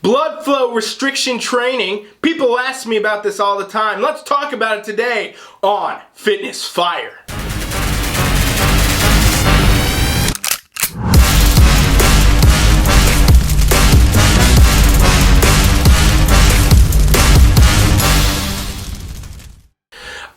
Blood flow restriction training. People ask me about this all the time. Let's talk about it today on Fitness Fire.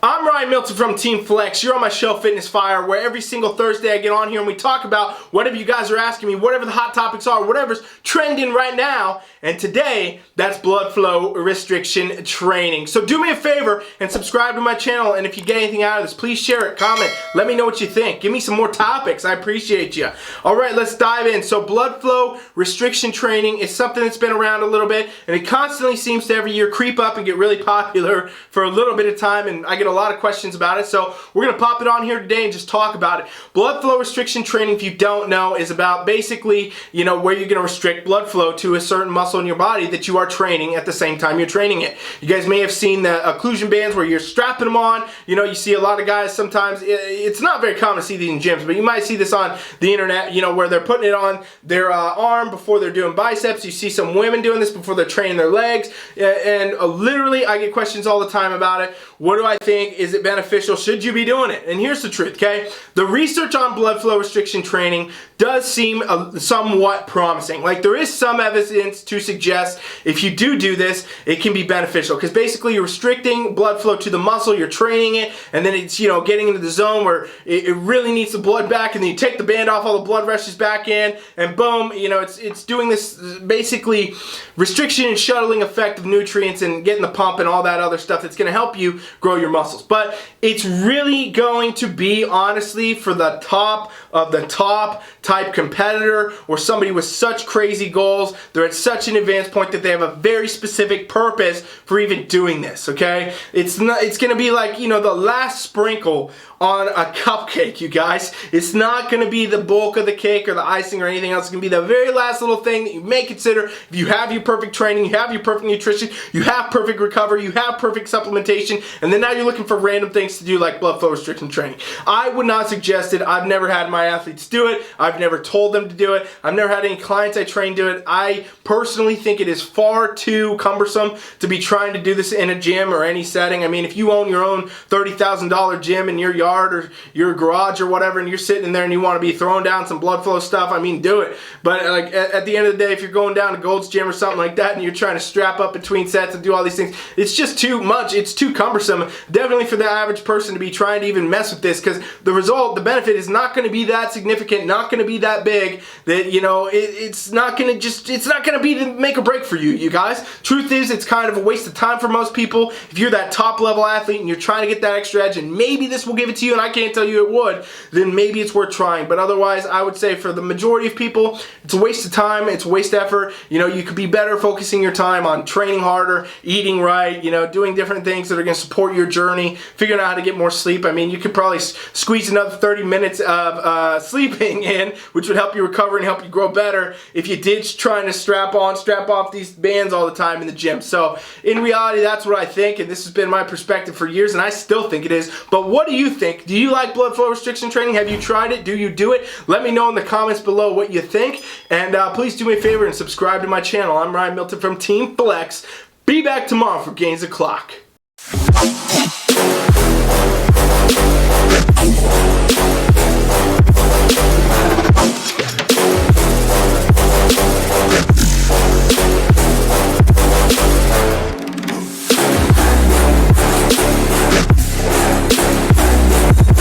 I'm Ryan Milton from Team Flex. You're on my show Fitness Fire, where every single Thursday I get on here and we talk about whatever you guys are asking me, whatever the hot topics are, whatever's trending right now. And today, that's blood flow restriction training. So do me a favor and subscribe to my channel. And if you get anything out of this, please share it, comment, let me know what you think. Give me some more topics. I appreciate you. All right, let's dive in. So blood flow restriction training is something that's been around a little bit, and it constantly seems to every year creep up and get really popular for a little bit of time, and I get a lot of questions about it. So we're going to pop it on here today and just talk about it. Blood flow restriction training, if you don't know, is about basically, where you're going to restrict blood flow to a certain muscle in your body that you are training at the same time you're training it. You guys may have seen the occlusion bands where you're strapping them on. You see a lot of guys sometimes, it's not very common to see these in gyms, but you might see this on the internet, where they're putting it on their arm before they're doing biceps. You see some women doing this before they're training their legs, and literally I get questions all the time about it. What do I think? Is it beneficial? Should you be doing it? And here's the truth, okay? The research on blood flow restriction training does seem somewhat promising. Like, there is some evidence to suggest if you do this, it can be beneficial, because basically you're restricting blood flow to the muscle, you're training it, and then it's, getting into the zone where it really needs the blood back, and then you take the band off, all the blood rushes back in, and boom, it's doing this basically restriction and shuttling effect of nutrients and getting the pump and all that other stuff that's going to help you grow your muscles. But it's really going to be, honestly, for the top of the top type competitor, or somebody with such crazy goals, they're at such an advanced point that they have a very specific purpose for even doing this, okay? It's going to be like, the last sprinkle on a cupcake, you guys. It's not going to be the bulk of the cake or the icing or anything else. It's going to be the very last little thing that you may consider. If you have your perfect training, you have your perfect nutrition, you have perfect recovery, you have perfect supplementation, and then now you're looking for random things to do like blood flow restriction training. I would not suggest it. I've never had my athletes do it. I've never told them to do it. I've never had any clients I train do it. I personally think it is far too cumbersome to be trying to do this in a gym or any setting. I mean, if you own your own $30,000 gym in your yard or your garage or whatever, and you're sitting in there and you want to be throwing down some blood flow stuff, I mean, do it. But like at the end of the day, if you're going down to Gold's Gym or something like that and you're trying to strap up between sets and do all these things, it's just too much. It's too cumbersome, definitely, for the average person to be trying to even mess with this, because the benefit is not going to be that significant, not going to be that big, that it's not going to be the make or break for you guys. Truth is, it's kind of a waste of time for most people. If you're that top level athlete and you're trying to get that extra edge, and maybe this will give it to you, and I can't tell you it would, then maybe it's worth trying. But otherwise, I would say for the majority of people, it's a waste of time, it's a waste of effort. You could be better focusing your time on training harder, eating right, doing different things that are going to support your journey, figuring out how to get more sleep. I mean, you could probably squeeze another 30 minutes of sleeping in, which would help you recover and help you grow better if you did trying to strap off these bands all the time in the gym. So in reality, that's what I think, and this has been my perspective for years, and I still think it is. But what do you think? Do you like blood flow restriction training? Have you tried it? Do you do it? Let me know in the comments below what you think, and please do me a favor and subscribe to my channel. I'm Ryan Milton from Team Flex. Be back tomorrow for Gains the Clock.